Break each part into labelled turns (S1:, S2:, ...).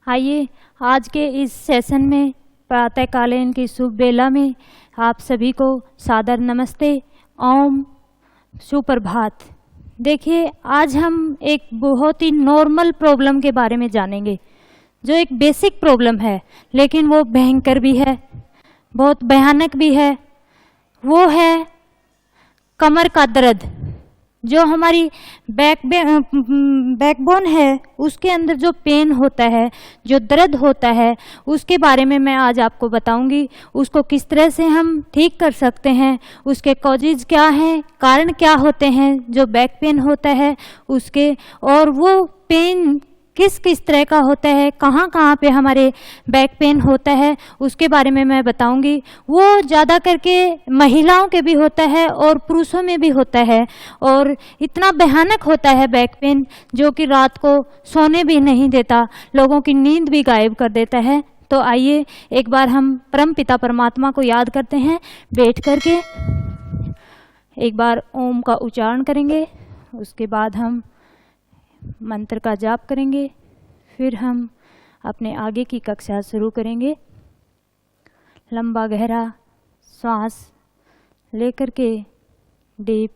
S1: आइए आज के इस सेशन में प्रातःकालीन की शुभ बेला में आप सभी को सादर नमस्ते, ओम सुप्रभात। देखिए आज हम एक बहुत ही नॉर्मल प्रॉब्लम के बारे में जानेंगे, जो एक बेसिक प्रॉब्लम है लेकिन वो भयंकर भी है, बहुत भयानक भी है। वो है कमर का दर्द। जो हमारी बैकबोन है उसके अंदर जो पेन होता है, जो दर्द होता है, उसके बारे में मैं आज आपको बताऊंगी। उसको किस तरह से हम ठीक कर सकते हैं, उसके कॉजेज क्या हैं, कारण क्या होते हैं जो बैक पेन होता है उसके, और वो पेन किस किस तरह का होता है, कहाँ कहाँ पे हमारे बैक पेन होता है, उसके बारे में मैं बताऊंगी। वो ज़्यादा करके महिलाओं के भी होता है और पुरुषों में भी होता है, और इतना भयानक होता है बैक पेन जो कि रात को सोने भी नहीं देता, लोगों की नींद भी गायब कर देता है। तो आइए एक बार हम परम पिता परमात्मा को याद करते हैं। बैठ करके एक बार ओम का उच्चारण करेंगे, उसके बाद हम मंत्र का जाप करेंगे, फिर हम अपने आगे की कक्षा शुरू करेंगे। लंबा गहरा सांस लेकर के डीप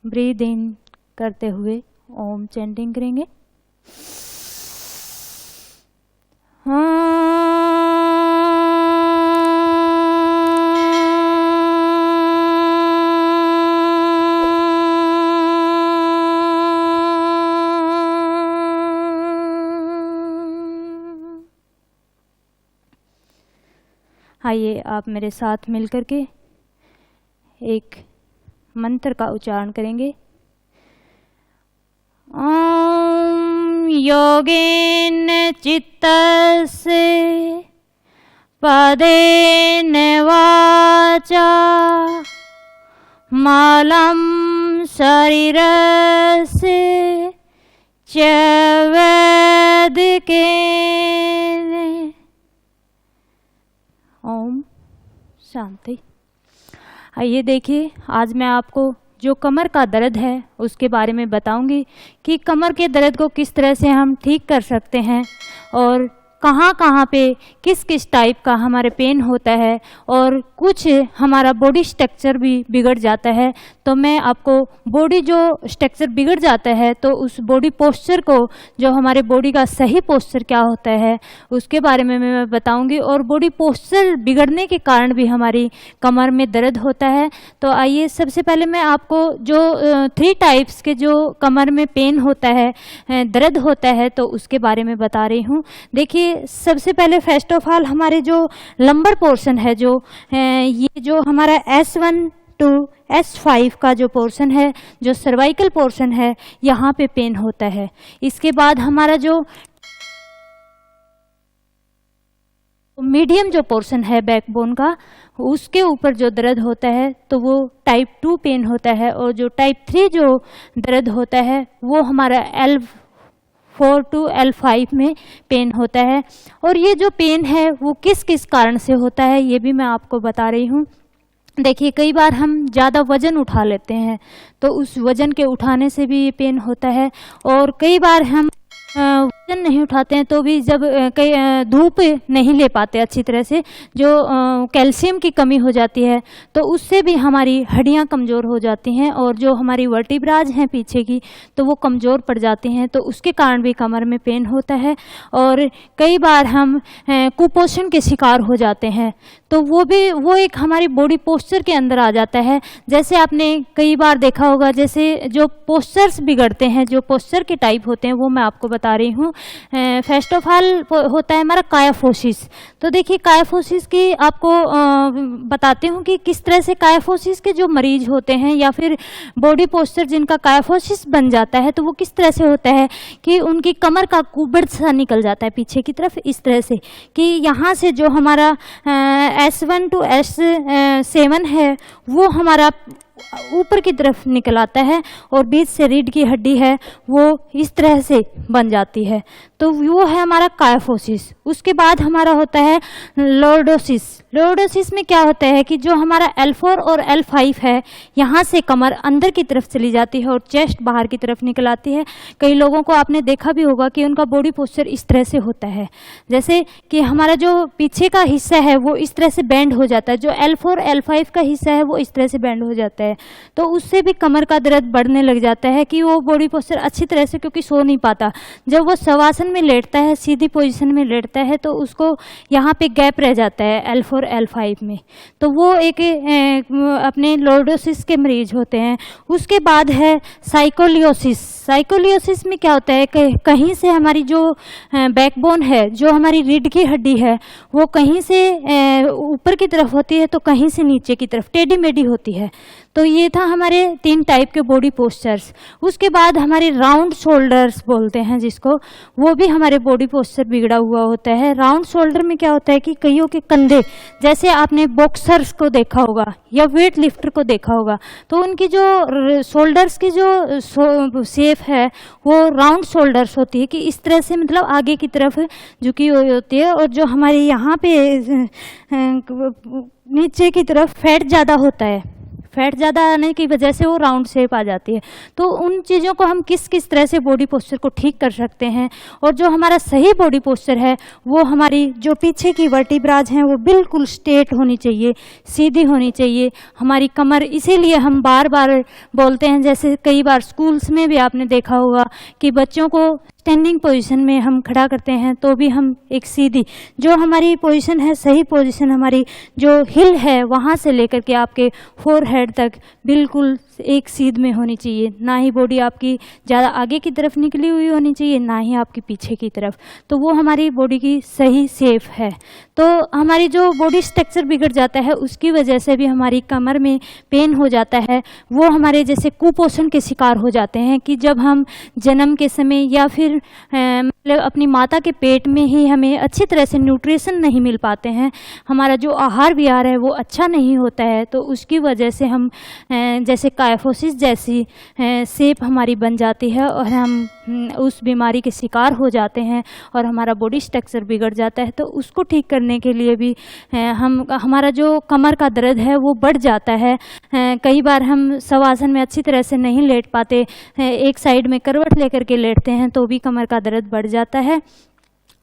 S1: ब्रीद इन करते हुए ओम चैंटिंग करेंगे। आइए आप मेरे साथ मिलकर के एक मंत्र का उच्चारण करेंगे। ओम योगेन चित्तस्य पदेन वाचा मलं शरीरस्य च वैदिकेन। ओम शांति। आइए देखिए आज मैं आपको जो कमर का दर्द है उसके बारे में बताऊंगी कि कमर के दर्द को किस तरह से हम ठीक कर सकते हैं, और कहाँ कहाँ पे किस किस टाइप का हमारे पेन होता है, और कुछ हमारा बॉडी स्ट्रक्चर भी बिगड़ जाता है। तो मैं आपको बॉडी जो स्ट्रक्चर बिगड़ जाता है तो उस बॉडी पोस्चर को, जो हमारे बॉडी का सही पोस्चर क्या होता है उसके बारे में मैं बताऊंगी, और बॉडी पोस्चर बिगड़ने के कारण भी हमारी कमर में दर्द होता है। तो आइए सबसे पहले मैं आपको जो 3 टाइप्स के जो कमर में पेन होता है, दर्द होता है, तो उसके बारे में बता रही हूँ। देखिए सबसे पहले फर्स्ट ऑफ ऑल हमारे जो लंबर पोर्शन है, जो ये जो हमारा S1 to S5 का जो पोर्शन है, जो सर्वाइकल पोर्शन है, यहाँ पे पेन होता है। इसके बाद हमारा जो मीडियम जो पोर्शन है बैकबोन का, उसके ऊपर जो दर्द होता है तो वो टाइप 2 पेन होता है, और जो टाइप 3 जो दर्द होता है वो हमारा L4 to L5 में पेन होता है। और ये जो पेन है वो किस किस कारण से होता है ये भी मैं आपको बता रही हूँ। देखिए कई बार हम ज़्यादा वज़न उठा लेते हैं तो उस वज़न के उठाने से भी ये पेन होता है, और कई बार हम वजन नहीं उठाते हैं तो भी जब कई धूप नहीं ले पाते अच्छी तरह से, जो कैल्शियम की कमी हो जाती है तो उससे भी हमारी हड्डियां कमज़ोर हो जाती हैं, और जो हमारी वर्टिब्राज हैं पीछे की तो वो कमज़ोर पड़ जाती हैं, तो उसके कारण भी कमर में पेन होता है। और कई बार हम कुपोषण के शिकार हो जाते हैं तो वो एक हमारी बॉडी पोस्चर के अंदर आ जाता है। जैसे आपने कई बार देखा होगा, जैसे जो पोस्चर्स बिगड़ते हैं, जो पोस्चर के टाइप होते हैं, वो मैं आपको बता रही हूँ। फर्स्ट ऑफ ऑल होता है हमारा कायाफोसिस। तो देखिए कायाफोसिस की आपको बताती हूँ कि किस तरह से कायाफोसिस के जो मरीज होते हैं या फिर बॉडी पोस्चर जिनका कायाफोसिस बन जाता है तो वो किस तरह से होता है कि उनकी कमर का कुबड़ सा निकल जाता है पीछे की तरफ, इस तरह से कि यहाँ से जो हमारा S1 to S7 है वो हमारा ऊपर की तरफ निकल आता है, और बीच से रीढ़ की हड्डी है वो इस तरह से बन जाती है। तो वो है हमारा कायफोसिस। उसके बाद हमारा होता है लॉर्डोसिस। लॉर्डोसिस में क्या होता है कि जो हमारा L4 और L5 है, यहाँ से कमर अंदर की तरफ चली जाती है और चेस्ट बाहर की तरफ निकल आती है। कई लोगों को आपने देखा भी होगा कि उनका बॉडी पोस्चर इस तरह से होता है, जैसे कि हमारा जो पीछे का हिस्सा है वो इस तरह से बेंड हो जाता है, जो L4 L5 का हिस्सा है वो इस तरह से बेंड हो जाता है। तो उससे भी कमर का दर्द बढ़ने लग जाता है कि वो बॉडी पोस्चर अच्छी तरह से क्योंकि सो नहीं पाता। जब वो शवासन में लेटता है, सीधी पोजीशन में लेटता है, तो उसको यहाँ पे गैप रह जाता है L4 L5 में, तो वो एक अपने लॉर्डोसिस के मरीज होते हैं। उसके बाद है साइकोलियोसिस। साइकोलियोसिस में क्या होता है कि कहीं से हमारी जो बैकबोन है, जो हमारी रीढ़ की हड्डी है, वो कहीं से ऊपर की तरफ होती है तो कहीं से नीचे की तरफ टेढ़ी मेढ़ी होती है। तो ये था हमारे 3 टाइप के बॉडी पोस्चर्स। उसके बाद हमारे राउंड शोल्डर्स बोलते हैं जिसको, वो भी हमारे बॉडी पोस्चर बिगड़ा हुआ होता है। राउंड शोल्डर में क्या होता है कि कईयों के कंधे, जैसे आपने बॉक्सर्स को देखा होगा या वेट लिफ्टर को देखा होगा, तो उनकी जो शोल्डर्स की जो शेप है वो राउंड शोल्डर्स होती है कि इस तरह से मतलब आगे की तरफ झुकी हुई होती है, और जो हमारे यहाँ पे नीचे की तरफ फैट ज़्यादा होता है, फैट ज़्यादा आने की वजह से वो राउंड शेप आ जाती है। तो उन चीज़ों को हम किस किस तरह से बॉडी पोस्चर को ठीक कर सकते हैं, और जो हमारा सही बॉडी पोस्चर है वो हमारी जो पीछे की वर्टिब्राज हैं वो बिल्कुल स्ट्रेट होनी चाहिए, सीधी होनी चाहिए हमारी कमर। इसीलिए हम बार बार बोलते हैं, जैसे कई बार स्कूल्स में भी आपने देखा होगा कि बच्चों को स्टैंडिंग पोजीशन में हम खड़ा करते हैं तो भी हम एक सीधी, जो हमारी पोजीशन है, सही पोजीशन हमारी जो हिल है वहाँ से लेकर के आपके फोरहेड तक बिल्कुल एक सीध में होनी चाहिए। ना ही बॉडी आपकी ज़्यादा आगे की तरफ निकली हुई होनी चाहिए, ना ही आपकी पीछे की तरफ। तो वो हमारी बॉडी की सही शेप है। तो हमारी जो बॉडी स्ट्रक्चर बिगड़ जाता है उसकी वजह से भी हमारी कमर में पेन हो जाता है। वो हमारे जैसे कुपोषण के शिकार हो जाते हैं कि जब हम जन्म के समय या फिर मतलब अपनी माता के पेट में ही हमें अच्छी तरह से न्यूट्रिशन नहीं मिल पाते हैं, हमारा जो आहार विहार है वो अच्छा नहीं होता है, तो उसकी वजह से हम जैसे कायफोसिस जैसी शेप हमारी बन जाती है और हम उस बीमारी के शिकार हो जाते हैं और हमारा बॉडी स्ट्रक्चर बिगड़ जाता है। तो उसको ठीक करने के लिए भी हमारा जो कमर का दर्द है वो बढ़ जाता है। कई बार हम शवासन में अच्छी तरह से नहीं लेट पाते, एक साइड में करवट लेकर के लेटते हैं तो भी कमर का दर्द बढ़ जाता है।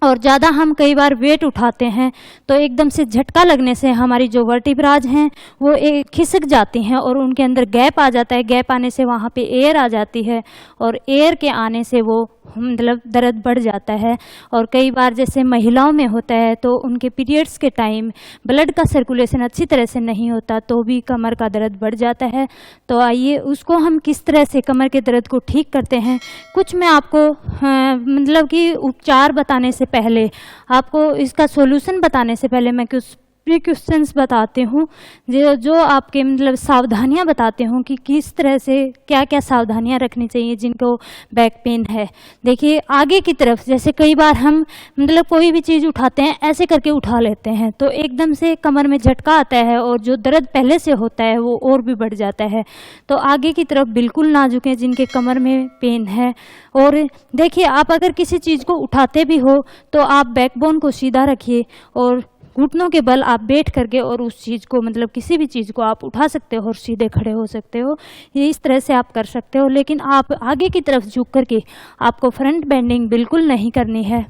S1: और ज़्यादा हम कई बार वेट उठाते हैं तो एकदम से झटका लगने से हमारी जो वर्टिब्राज हैं वो खिसक जाती हैं और उनके अंदर गैप आ जाता है। गैप आने से वहाँ पे एयर आ जाती है और एयर के आने से वो मतलब दर्द बढ़ जाता है। और कई बार जैसे महिलाओं में होता है तो उनके पीरियड्स के टाइम ब्लड का सर्कुलेशन अच्छी तरह से नहीं होता तो भी कमर का दर्द बढ़ जाता है। तो आइए उसको हम किस तरह से कमर के दर्द को ठीक करते हैं। कुछ मैं आपको मतलब कि उपचार बताने से पहले, आपको इसका सॉल्यूशन बताने से पहले मैं कुछ प्रिकॉशंस बताती हूँ, जो आपके मतलब सावधानियाँ बताती हूँ कि किस तरह से क्या क्या सावधानियाँ रखनी चाहिए जिनको बैक पेन है। देखिए आगे की तरफ जैसे कई बार हम मतलब कोई भी चीज़ उठाते हैं ऐसे करके उठा लेते हैं तो एकदम से कमर में झटका आता है और जो दर्द पहले से होता है वो और भी बढ़ जाता है। तो आगे की तरफ बिल्कुल ना झुकें जिनके कमर में पेन है। और देखिए आप अगर किसी चीज़ को उठाते भी हो तो आप बैकबोन को सीधा रखिए और घुटनों के बल आप बैठ करके और उस चीज़ को मतलब किसी भी चीज़ को आप उठा सकते हो और सीधे खड़े हो सकते हो। ये इस तरह से आप कर सकते हो, लेकिन आप आगे की तरफ झुक करके आपको फ्रंट बेंडिंग बिल्कुल नहीं करनी है।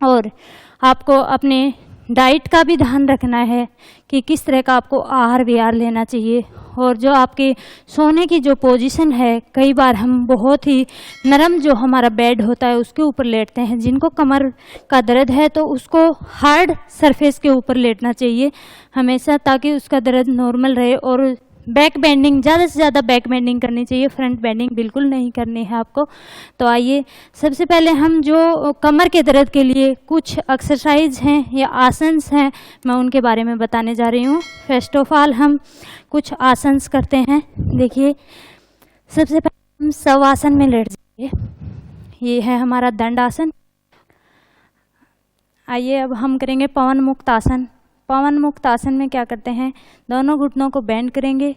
S1: और आपको अपने डाइट का भी ध्यान रखना है कि किस तरह का आपको आहार विहार लेना चाहिए। और जो आपके सोने की जो पोजीशन है, कई बार हम बहुत ही नरम जो हमारा बेड होता है उसके ऊपर लेटते हैं। जिनको कमर का दर्द है तो उसको हार्ड सरफेस के ऊपर लेटना चाहिए हमेशा, ताकि उसका दर्द नॉर्मल रहे। और बैक बेंडिंग, ज़्यादा से ज़्यादा बैक बेंडिंग करनी चाहिए, फ्रंट बेंडिंग बिल्कुल नहीं करनी है आपको। तो आइए सबसे पहले हम जो कमर के दर्द के लिए कुछ एक्सरसाइज हैं या आसन्स हैं मैं उनके बारे में बताने जा रही हूँ। फर्स्ट ऑफ ऑल हम कुछ आसन्स करते हैं। देखिए सबसे पहले हम शवासन में लेट जाइए, ये है हमारा दंड आसन। आइए अब हम करेंगे पवन मुक्त आसन। पवन मुक्त आसन में क्या करते हैं, दोनों घुटनों को बेंड करेंगे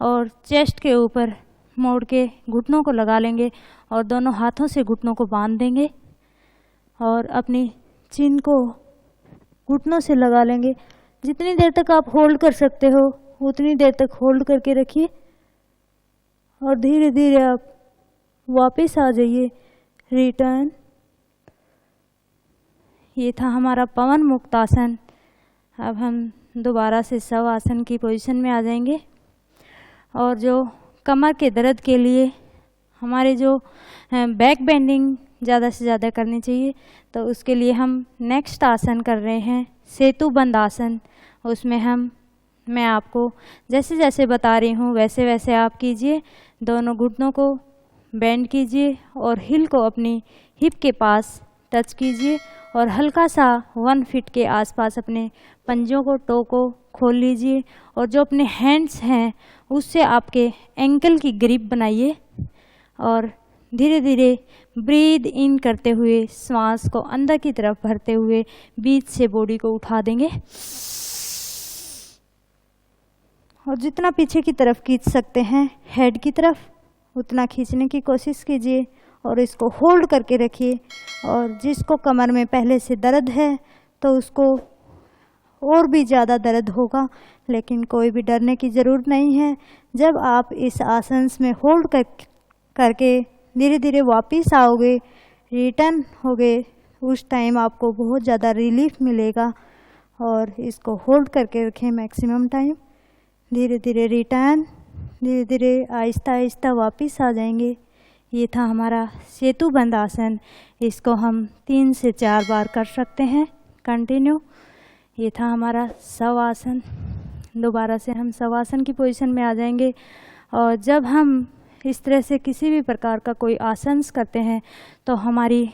S1: और चेस्ट के ऊपर मोड़ के घुटनों को लगा लेंगे और दोनों हाथों से घुटनों को बांध देंगे और अपनी चिन को घुटनों से लगा लेंगे। जितनी देर तक आप होल्ड कर सकते हो उतनी देर तक होल्ड करके रखिए और धीरे धीरे आप वापस आ जाइए। रिटर्न। ये था हमारा पवन मुक्त आसन। अब हम दोबारा से शव आसन की पोजीशन में आ जाएंगे और जो कमर के दर्द के लिए हमारे जो बैक बेंडिंग ज़्यादा से ज़्यादा करनी चाहिए, तो उसके लिए हम नेक्स्ट आसन कर रहे हैं सेतु बंद आसन। उसमें मैं आपको जैसे जैसे बता रही हूँ वैसे वैसे आप कीजिए। दोनों घुटनों को बेंड कीजिए और हिल को अपनी हिप के पास टच कीजिए और हल्का सा 1 फीट के आसपास अपने पंजों को, टो को खोल लीजिए और जो अपने हैंड्स हैं उससे आपके एंकल की ग्रिप बनाइए और धीरे धीरे ब्रीद इन करते हुए श्वास को अंदर की तरफ भरते हुए बीच से बॉडी को उठा देंगे और जितना पीछे की तरफ खींच सकते हैं हेड की तरफ उतना खींचने की कोशिश कीजिए और इसको होल्ड करके रखिए। और जिसको कमर में पहले से दर्द है तो उसको और भी ज़्यादा दर्द होगा, लेकिन कोई भी डरने की ज़रूरत नहीं है। जब आप इस आसन में होल्ड करके धीरे धीरे वापस आओगे, रिटर्न होगे, उस टाइम आपको बहुत ज़्यादा रिलीफ मिलेगा। और इसको होल्ड करके रखें मैक्सिमम टाइम। धीरे धीरे रिटर्न, धीरे धीरे आहिस्ता आहिस्ता वापस आ जाएंगे। ये था हमारा सेतु बंद आसन। इसको हम 3 से 4 बार कर सकते हैं कंटिन्यू। ये था हमारा शव आसन। दोबारा से हम शव आसन की पोजीशन में आ जाएंगे और जब हम इस तरह से किसी भी प्रकार का कोई आसन करते हैं तो हमारी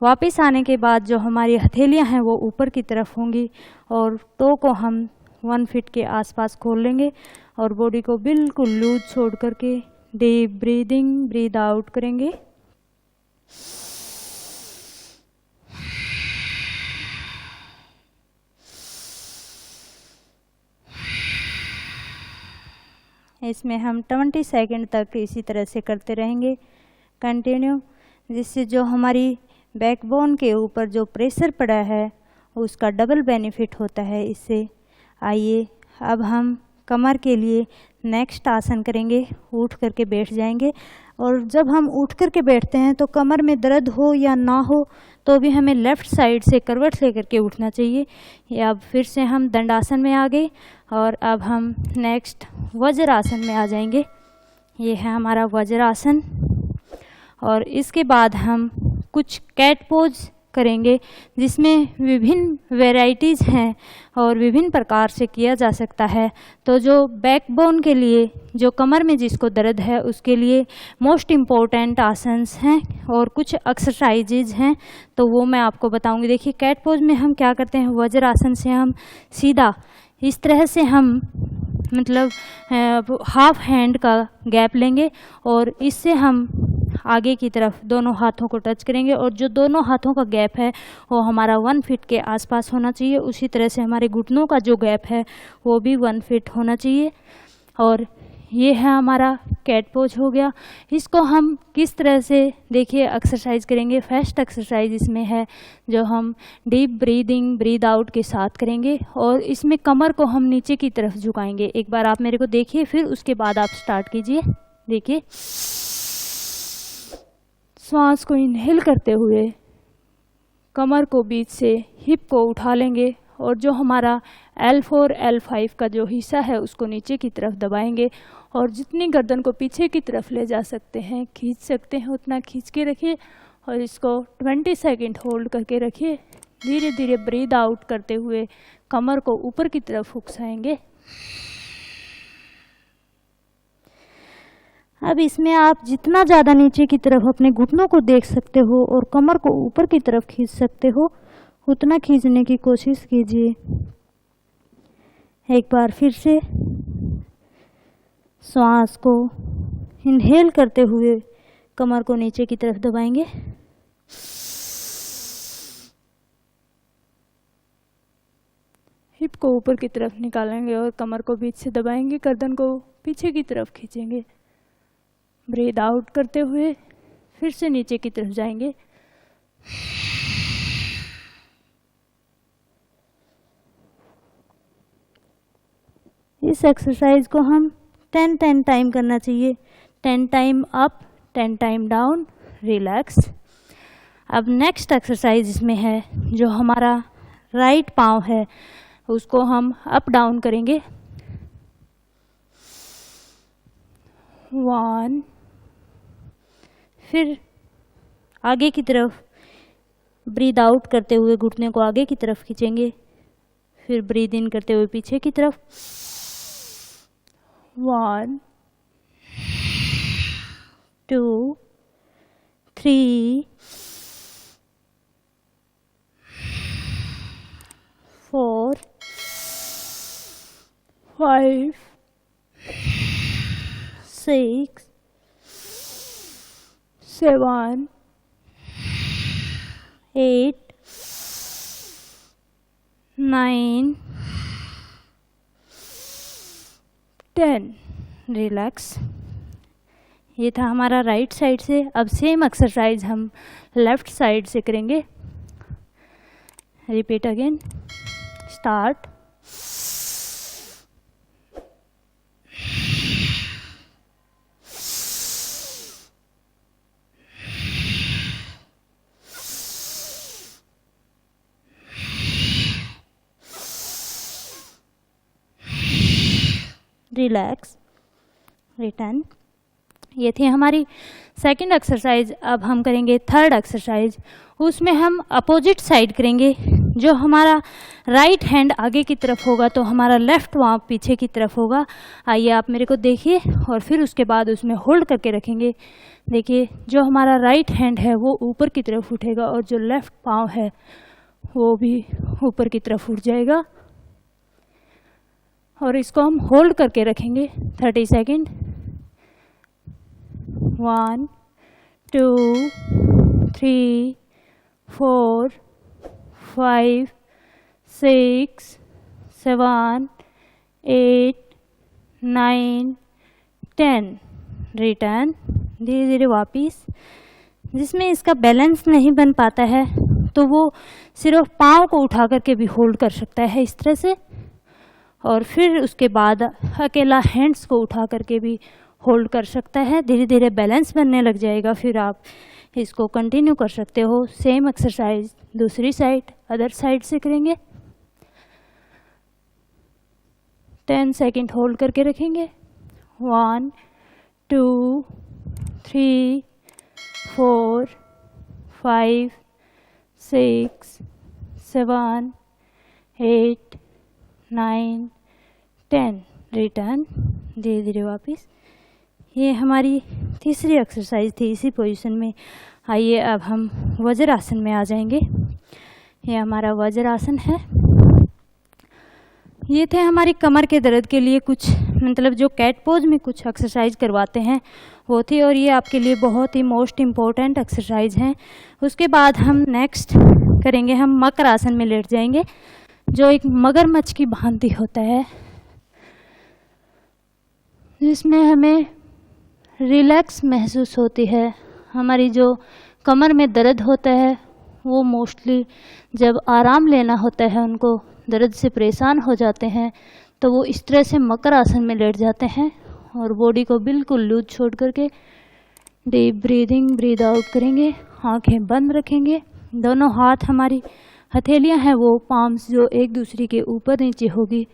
S1: वापस आने के बाद जो हमारी हथेलियां हैं वो ऊपर की तरफ होंगी और टो को हम 1 फीट के आसपास खोल लेंगे और बॉडी को बिल्कुल लूज छोड़ करके डीप ब्रीदिंग, ब्रीद आउट करेंगे। इसमें हम 20 सेकंड तक इसी तरह से करते रहेंगे कंटिन्यू, जिससे जो हमारी बैकबोन के ऊपर जो प्रेशर पड़ा है उसका डबल बेनिफिट होता है इससे। आइए अब हम कमर के लिए नेक्स्ट आसन करेंगे। उठ करके बैठ जाएंगे और जब हम उठ करके बैठते हैं तो कमर में दर्द हो या ना हो तो भी हमें लेफ़्ट साइड से करवट लेकर के उठना चाहिए। या अब फिर से हम दंडासन में आ गए और अब हम नेक्स्ट वज्रासन में आ जाएंगे। ये है हमारा वज्रासन और इसके बाद हम कुछ कैट पोज करेंगे जिसमें विभिन्न वैरायटीज़ हैं और विभिन्न प्रकार से किया जा सकता है। तो जो बैकबोन के लिए, जो कमर में जिसको दर्द है उसके लिए मोस्ट इम्पोर्टेंट आसन्स हैं और कुछ एक्सरसाइजेज हैं, तो वो मैं आपको बताऊंगी। देखिए कैट पोज में हम क्या करते हैं, वज्रासन से हम सीधा इस तरह से हम मतलब हाफ हैंड का गैप लेंगे और इससे हम आगे की तरफ दोनों हाथों को टच करेंगे और जो दोनों हाथों का गैप है वो हमारा 1 फीट के आसपास होना चाहिए। उसी तरह से हमारे घुटनों का जो गैप है वो भी 1 फीट होना चाहिए। और ये है हमारा कैट पोज हो गया। इसको हम किस तरह से देखिए एक्सरसाइज करेंगे। फर्स्ट एक्सरसाइज इसमें है जो हम डीप ब्रीदिंग, ब्रीद आउट के साथ करेंगे और इसमें कमर को हम नीचे की तरफ झुकाएंगे। एक बार आप मेरे को देखिए, फिर उसके बाद आप स्टार्ट कीजिए। देखिए श्वास को इनहेल करते हुए कमर को बीच से हिप को उठा लेंगे और जो हमारा L4 L5 का जो हिस्सा है उसको नीचे की तरफ दबाएंगे और जितनी गर्दन को पीछे की तरफ ले जा सकते हैं, खींच सकते हैं, उतना खींच के रखिए और इसको 20 सेकंड होल्ड करके रखिए। धीरे धीरे ब्रीद आउट करते हुए कमर को ऊपर की तरफ उकसाएंगे। अब इसमें आप जितना ज़्यादा नीचे की तरफ अपने घुटनों को देख सकते हो और कमर को ऊपर की तरफ खींच सकते हो उतना खींचने की कोशिश कीजिए। एक बार फिर से श्वास को इनहेल करते हुए कमर को नीचे की तरफ दबाएंगे। हिप को ऊपर की तरफ निकालेंगे और कमर को बीच से दबाएंगे, गर्दन को पीछे की तरफ खींचेंगे। ब्रीद आउट करते हुए फिर से नीचे की तरफ जाएंगे। इस एक्सरसाइज को हम 10 टाइम करना चाहिए। 10 time up, 10 time down, relax. अब नेक्स्ट एक्सरसाइज इसमें है, जो हमारा राइट पाँव है उसको हम अप डाउन करेंगे। 1, फिर आगे की तरफ ब्रीद आउट करते हुए घुटने को आगे की तरफ खींचेंगे, फिर ब्रीद इन करते हुए पीछे की तरफ। 1, 2, 3, 4, 5, 6, 7, 8, 9, 10। रिलैक्स। ये था हमारा राइट साइड से। अब सेम एक्सरसाइज हम लेफ्ट साइड से करेंगे। Repeat again. Start. Relax. Return. ये थी हमारी सेकंड एक्सरसाइज। अब हम करेंगे थर्ड एक्सरसाइज। उसमें हम अपोजिट साइड करेंगे। जो हमारा राइट हैंड आगे की तरफ होगा तो हमारा लेफ्ट पाँव पीछे की तरफ होगा। आइए आप मेरे को देखिए, और फिर उसके बाद उसमें होल्ड करके रखेंगे। देखिए, जो हमारा राइट हैंड है वो ऊपर की तरफ उठेगा और जो लेफ्ट पाँव है वो भी ऊपर की तरफ उठ जाएगा। और इसको हम होल्ड करके रखेंगे 30 सेकेंड। 1, 2, 3, 4, 5, 6, 7, 8, 9, 10। रिटर्न। धीरे धीरे वापिस। जिसमें इसका बैलेंस नहीं बन पाता है तो वो सिर्फ पाँव को उठा करके भी होल्ड कर सकता है इस तरह से, और फिर उसके बाद अकेला हैंड्स को उठा करके भी होल्ड कर सकता है। धीरे धीरे बैलेंस बनने लग जाएगा, फिर आप इसको कंटिन्यू कर सकते हो। सेम एक्सरसाइज दूसरी साइड, अदर साइड से करेंगे। 10 सेकेंड होल्ड करके रखेंगे। 1, 2, 3, 4, 5, 6, 7, 8, 9, 10। रिटर्न। धीरे धीरे वापस। ये हमारी तीसरी एक्सरसाइज थी इसी पोजीशन में। आइए अब हम वज्रासन में आ जाएंगे। ये हमारा वज्रासन है। ये थे हमारी कमर के दर्द के लिए कुछ, मतलब जो कैट पोज में कुछ एक्सरसाइज करवाते हैं वो थी, और ये आपके लिए बहुत ही मोस्ट इम्पोर्टेंट एक्सरसाइज हैं। उसके बाद हम नेक्स्ट करेंगे, हम मकर आसन में लेट जाएंगे, जो एक मगरमच्छ की भांति होता है, जिसमें हमें रिलैक्स महसूस होती है। हमारी जो कमर में दर्द होता है वो मोस्टली जब आराम लेना होता है, उनको दर्द से परेशान हो जाते हैं, तो वो इस तरह से मकर आसन में लेट जाते हैं और बॉडी को बिल्कुल लूज छोड़ करके डीप ब्रीदिंग, ब्रीद आउट करेंगे। आंखें बंद रखेंगे। दोनों हाथ, हमारी हथेलियां हैं वो पाम्स जो एक दूसरे के ऊपर नीचे होगी,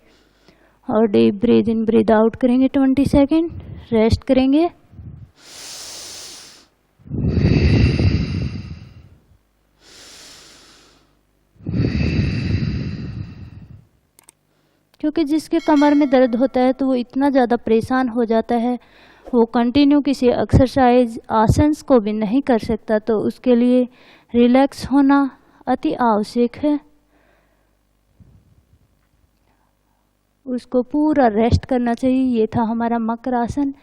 S1: और deep breathe in, breathe out करेंगे 20 सेकेंड। रेस्ट करेंगे। क्योंकि जिसके कमर में दर्द होता है तो वो इतना ज़्यादा परेशान हो जाता है, वो कंटिन्यू किसी एक्सरसाइज, आसन्स को भी नहीं कर सकता, तो उसके लिए रिलैक्स होना अति आवश्यक है। उसको पूरा रेस्ट करना चाहिए। ये था हमारा मकर आसन।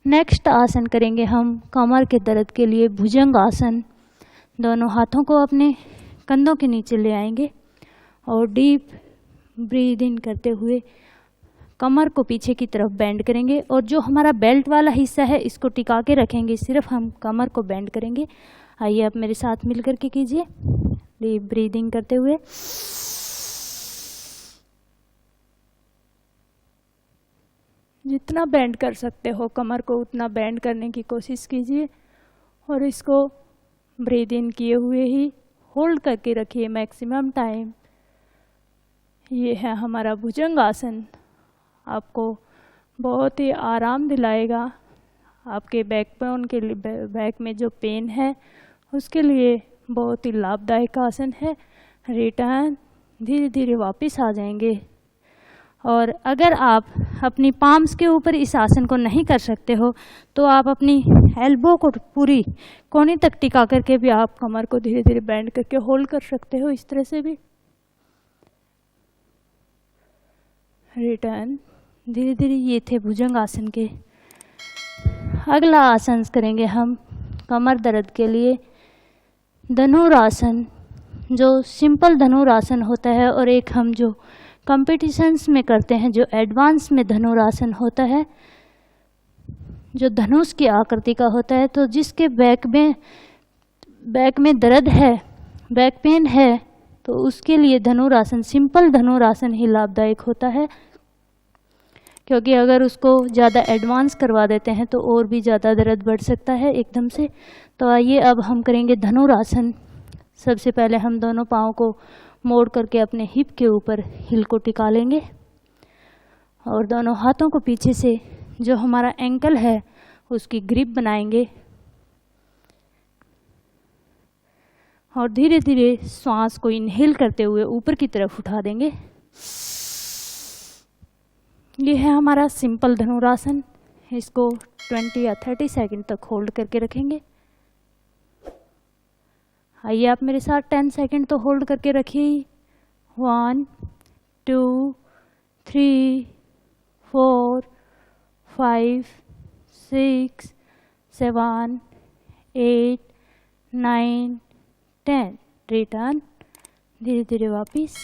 S1: नेक्स्ट आसन करेंगे हम कमर के दर्द के लिए भुजंग आसन। दोनों हाथों को अपने कंधों के नीचे ले आएंगे और डीप ब्रीद इन करते हुए कमर को पीछे की तरफ बेंड करेंगे, और जो हमारा बेल्ट वाला हिस्सा है इसको टिका के रखेंगे, सिर्फ हम कमर को बेंड करेंगे। आइए आप मेरे साथ मिल करके कीजिए। डीप ब्रीदिंग करते हुए जितना बेंड कर सकते हो कमर को उतना बेंड करने की कोशिश कीजिए और इसको ब्रीद इन किए हुए ही होल्ड करके रखिए मैक्सिमम टाइम। ये है हमारा भुजंग आसन, आपको बहुत ही आराम दिलाएगा। आपके बैकबोन के लिए, बैक में जो पेन है उसके लिए बहुत ही लाभदायक आसन है। रिटर्न, धीरे धीरे वापस आ जाएंगे। और अगर आप अपनी पाम्स के ऊपर इस आसन को नहीं कर सकते हो तो आप अपनी एल्बो को पूरी कोहनी तक टिका करके भी आप कमर को धीरे धीरे बेंड करके होल्ड कर सकते हो, इस तरह से भी। रिटर्न, धीरे धीरे। ये थे भुजंग आसन के। अगला आसन करेंगे हम कमर दर्द के लिए धनुरासन, जो सिंपल धनुरासन होता है, और एक हम जो कॉम्पिटिशन्स में करते हैं जो एडवांस में धनुरासन होता है, जो धनुष की आकृति का होता है। तो जिसके बैक में दर्द है, बैक पेन है, तो उसके लिए धनुरासन, सिंपल धनुरासन ही लाभदायक होता है, क्योंकि अगर उसको ज़्यादा एडवांस करवा देते हैं तो और भी ज़्यादा दर्द बढ़ सकता है एकदम से। तो आइए अब हम करेंगे धनुरासन। सबसे पहले हम दोनों पाँव को मोड़ करके अपने हिप के ऊपर हिल को टिका लेंगे और दोनों हाथों को पीछे से जो हमारा एंकल है उसकी ग्रिप बनाएंगे और धीरे धीरे श्वास को इनहेल करते हुए ऊपर की तरफ उठा देंगे। ये है हमारा सिंपल धनुरासन। इसको 20 या 30 सेकंड तक होल्ड करके रखेंगे। आइए आप मेरे साथ 10 सेकंड तो होल्ड करके रखिए। 1 2 3 4 5 6 7 8 9 10। रिटर्न, धीरे धीरे वापिस।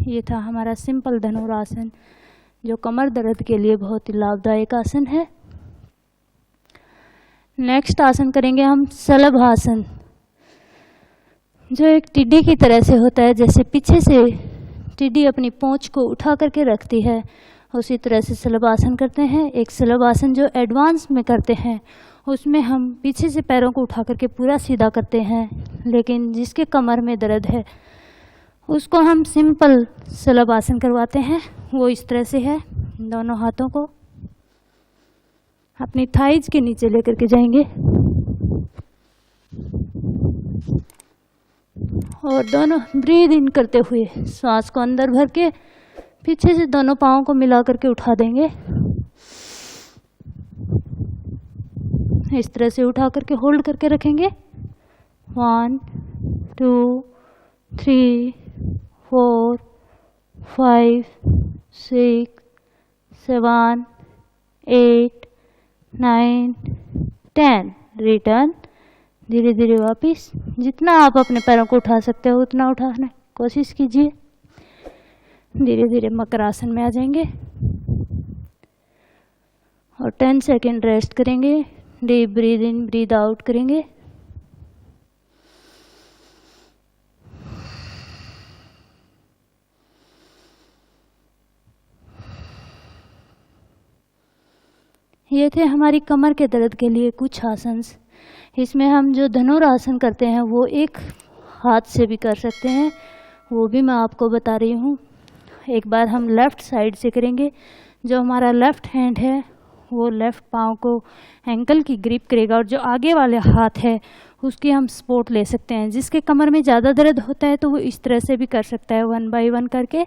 S1: ये था हमारा सिंपल धनुरासन, जो कमर दर्द के लिए बहुत ही लाभदायक आसन है। नेक्स्ट आसन करेंगे हम शलभासन, जो एक टिड्डी की तरह से होता है। जैसे पीछे से टिड्डी अपनी पूंछ को उठा करके रखती है, उसी तरह से शलभासन करते हैं। एक शलभासन जो एडवांस में करते हैं उसमें हम पीछे से पैरों को उठा करके पूरा सीधा करते हैं, लेकिन जिसके कमर में दर्द है उसको हम सिंपल शलभासन करवाते हैं। वो इस तरह से है, दोनों हाथों को अपनी थाइज के नीचे लेकर के जाएंगे और दोनों ब्रीद इन करते हुए सांस को अंदर भर के पीछे से दोनों पाँवों को मिला करके उठा देंगे। इस तरह से उठा करके होल्ड करके रखेंगे। 1 2 3 4 5 6 7 8 9 10। रिटर्न, धीरे धीरे वापिस। जितना आप अपने पैरों को उठा सकते हो उतना उठाने की कोशिश कीजिए। धीरे धीरे मकर आसन में आ जाएंगे और 10 सेकेंड रेस्ट करेंगे। Deep breathe in, breathe out करेंगे। ये थे हमारी कमर के दर्द के लिए कुछ आसन। इसमें हम जो धनुरासन करते हैं वो एक हाथ से भी कर सकते हैं, वो भी मैं आपको बता रही हूँ। एक बार हम लेफ़्ट साइड से करेंगे। जो हमारा लेफ़्ट हैंड है वो लेफ़्ट पाँव को एंकल की ग्रिप करेगा और जो आगे वाले हाथ है उसकी हम सपोर्ट ले सकते हैं। जिसके कमर में ज़्यादा दर्द होता है तो वो इस तरह से भी कर सकता है, 1 बाय 1 करके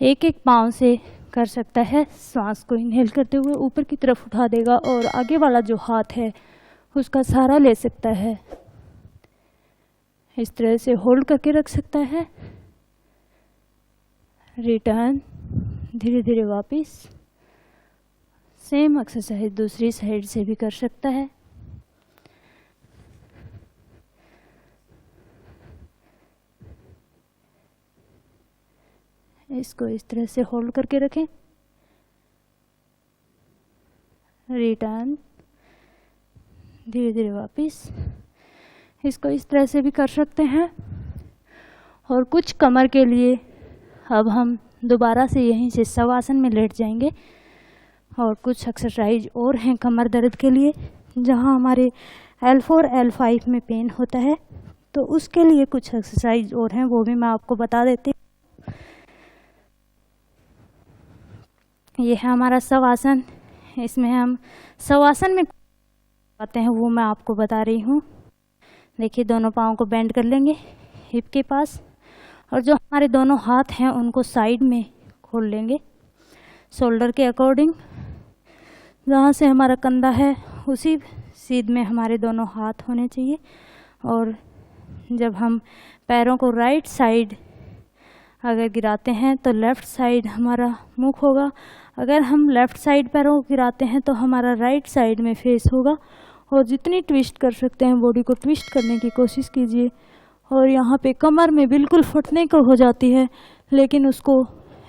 S1: एक एक पाँव से कर सकता है। सांस को इनहेल करते हुए ऊपर की तरफ उठा देगा और आगे वाला जो हाथ है उसका सहारा ले सकता है। इस तरह से होल्ड करके रख सकता है। रिटर्न, धीरे धीरे वापस। सेम एक्सरसाइज दूसरी साइड से भी कर सकता है। इसको इस तरह से होल्ड करके रखें। रिटर्न, धीरे धीरे वापस। इसको इस तरह से भी कर सकते हैं। और कुछ कमर के लिए अब हम दोबारा से यहीं से शवासन में लेट जाएंगे। और कुछ एक्सरसाइज और हैं कमर दर्द के लिए, जहां हमारे L4 L5 में पेन होता है, तो उसके लिए कुछ एक्सरसाइज और हैं, वो भी मैं आपको बता देती हूँ। ये है हमारा शवासन। इसमें हम शवासन में आते हैं, वो मैं आपको बता रही हूँ। देखिए, दोनों पाँव को बेंड कर लेंगे हिप के पास, और जो हमारे दोनों हाथ हैं उनको साइड में खोल लेंगे शोल्डर के अकॉर्डिंग। जहाँ से हमारा कंधा है उसी सीध में हमारे दोनों हाथ होने चाहिए। और जब हम पैरों को राइट साइड अगर गिराते हैं तो लेफ़्ट साइड हमारा मुख होगा। अगर हम लेफ़्ट साइड पैरों को गिराते हैं तो हमारा राइट साइड में फेस होगा। और जितनी ट्विस्ट कर सकते हैं बॉडी को ट्विस्ट करने की कोशिश कीजिए। और यहाँ पे कमर में बिल्कुल फटने को हो जाती है, लेकिन उसको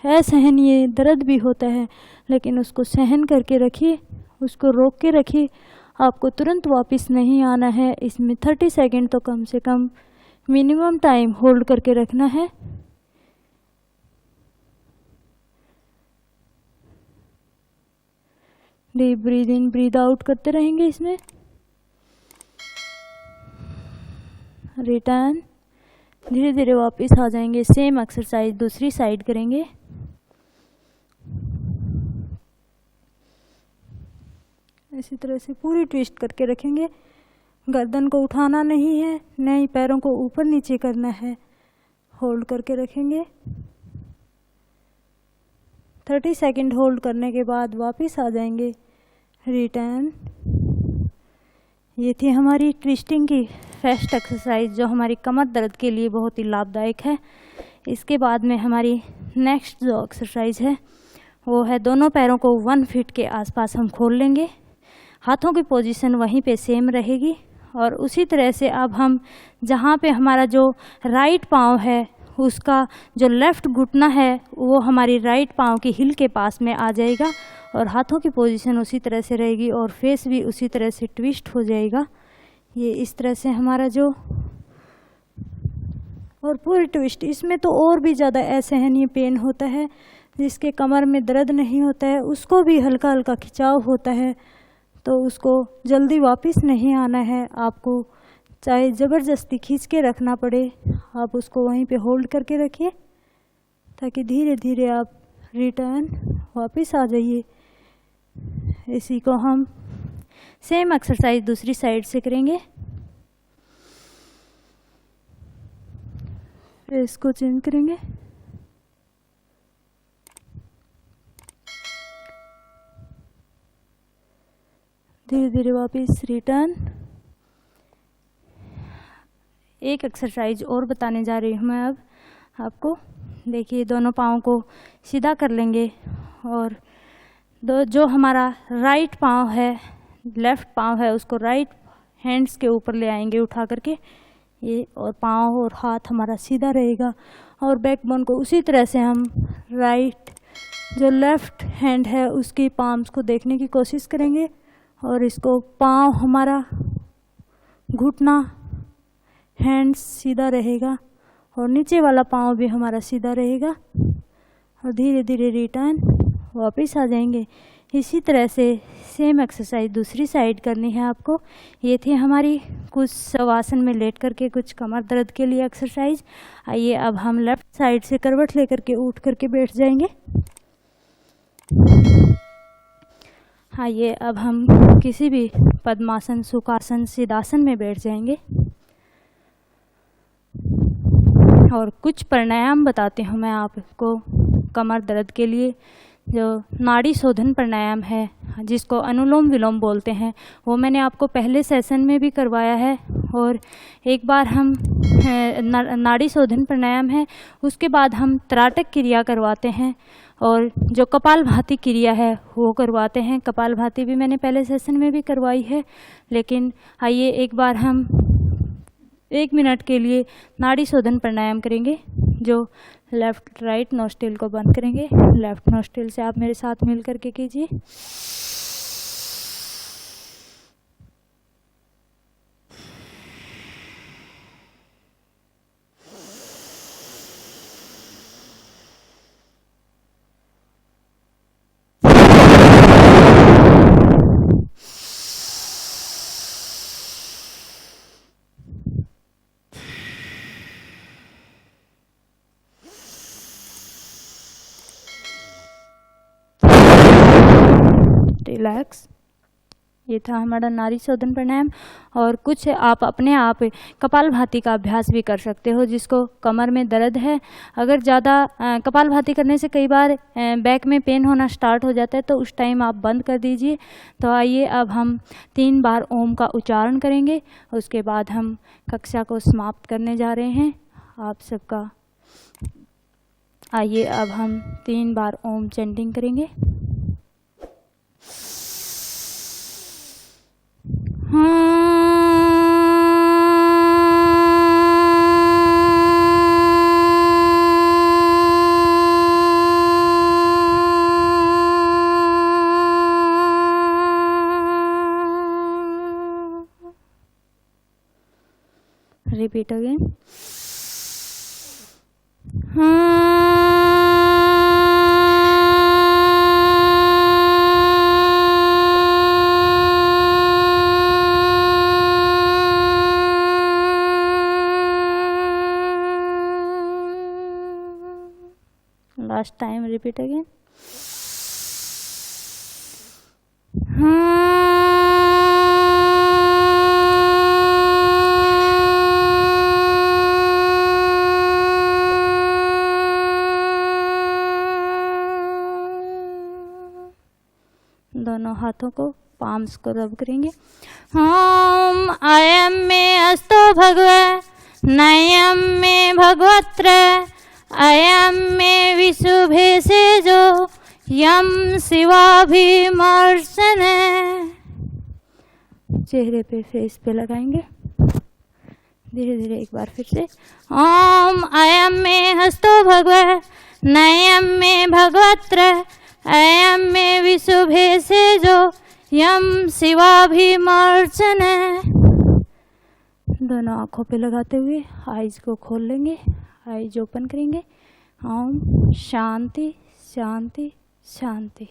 S1: असहनीय दर्द भी होता है, लेकिन उसको सहन करके रखिए, उसको रोक के रखिए। आपको तुरंत वापस नहीं आना है। इसमें 30 सेकंड तो कम से कम मिनिमम टाइम होल्ड करके रखना है। Deep breathe in breathe out करते रहेंगे इसमें। रिटर्न, धीरे धीरे वापस आ जाएंगे। सेम एक्सरसाइज दूसरी साइड करेंगे। इसी तरह से पूरी ट्विस्ट करके रखेंगे। गर्दन को उठाना नहीं है, न ही पैरों को ऊपर नीचे करना है। होल्ड करके रखेंगे। 30 सेकंड होल्ड करने के बाद वापस आ जाएंगे। रिटर्न। ये थी हमारी ट्विस्टिंग की फर्स्ट एक्सरसाइज, जो हमारी कमर दर्द के लिए बहुत ही लाभदायक है। इसके बाद में हमारी नेक्स्ट जो एक्सरसाइज है वो है, दोनों पैरों को 1 फीट के आसपास हम खोल लेंगे। हाथों की पोजीशन वहीं पे सेम रहेगी। और उसी तरह से अब हम जहाँ पे हमारा जो राइट पाँव है उसका जो लेफ़्ट घुटना है वो हमारी राइट पाँव की हिल के पास में आ जाएगा। और हाथों की पोजीशन उसी तरह से रहेगी और फेस भी उसी तरह से ट्विस्ट हो जाएगा। ये इस तरह से हमारा जो, और पूरी ट्विस्ट। इसमें तो और भी ज़्यादा असहनीय पेन होता है। जिसके कमर में दर्द नहीं होता है उसको भी हल्का हल्का खिंचाव होता है, तो उसको जल्दी वापस नहीं आना है। आपको चाहे ज़बरदस्ती खींच के रखना पड़े, आप उसको वहीं पे होल्ड करके रखिए, ताकि धीरे धीरे आप रिटर्न वापस आ जाइए। इसी को हम सेम एक्सरसाइज दूसरी साइड से करेंगे। इसको चेंज करेंगे। धीरे धीरे वापस रिटर्न। एक एक्सरसाइज और बताने जा रही हूँ मैं अब आपको। देखिए, दोनों पाँव को सीधा कर लेंगे और जो हमारा राइट पाँव है, लेफ़्ट पाँव है, उसको राइट हैंड्स के ऊपर ले आएंगे उठा करके ये, और पाँव और हाथ हमारा सीधा रहेगा। और बैकबोन को उसी तरह से हम राइट जो लेफ़्ट हैंड है उसकी पाम्स को देखने की कोशिश करेंगे। और इसको पाँव हमारा घुटना हैंड्स सीधा रहेगा और नीचे वाला पाँव भी हमारा सीधा रहेगा। और धीरे धीरे रिटर्न वापस आ जाएंगे। इसी तरह से सेम एक्सरसाइज दूसरी साइड करनी है आपको। ये थी हमारी कुछ शवासन में लेट करके कुछ कमर दर्द के लिए एक्सरसाइज। आइए अब हम लेफ़्ट साइड से करवट लेकर के उठ करके बैठ जाएंगे। आइए अब हम किसी भी पद्मासन, सुखासन, सिद्धासन में बैठ जाएंगे। और कुछ प्राणायाम बताती हूँ मैं आपको कमर दर्द के लिए। जो नाड़ी शोधन प्राणायाम है, जिसको अनुलोम विलोम बोलते हैं, वो मैंने आपको पहले सेशन में भी करवाया है। और एक बार हम नाड़ी शोधन प्राणायाम है, उसके बाद हम त्राटक क्रिया करवाते हैं। और जो कपालभाति क्रिया है वो करवाते हैं। कपालभाति भी मैंने पहले सेशन में भी करवाई है, लेकिन आइए एक बार हम 1 मिनट के लिए नाड़ी शोधन प्राणायाम करेंगे। जो लेफ़्ट राइट नोस्ट्रिल को बंद करेंगे। लेफ़्ट नोस्ट्रिल से आप मेरे साथ मिल करके कीजिए। रिलैक्स। ये था हमारा नाड़ी शोधन प्राणायाम। और कुछ आप अपने आप कपालभाति का अभ्यास भी कर सकते हो, जिसको कमर में दर्द है, अगर ज़्यादा कपालभाति करने से कई बार बैक में पेन होना स्टार्ट हो जाता है, तो उस टाइम आप बंद कर दीजिए। तो आइए अब हम 3 बार ओम का उच्चारण करेंगे, उसके बाद हम कक्षा को समाप्त करने जा रहे हैं आप सबका। आइए अब हम 3 बार ओम चैंटिंग करेंगे। Repeat again. Last time, repeat again. दोनों हाथों को पाम्स को रब करेंगे। ओम अयम में अस्तो भगवे नयम में भगवत्र अयम में विशुभे से जो यम शिवाभिमर्शन। चेहरे पे फेस पे लगाएंगे धीरे धीरे एक बार फिर से। ओम अयम में हस्तो भगवे नयम में भगवत्र अयम में विशुभे से जो यम शिवाभिमर्शन। दोनों आँखों पे लगाते हुए आईज को खोल लेंगे, आईज ओपन करेंगे। ओम शांति शांति शांति।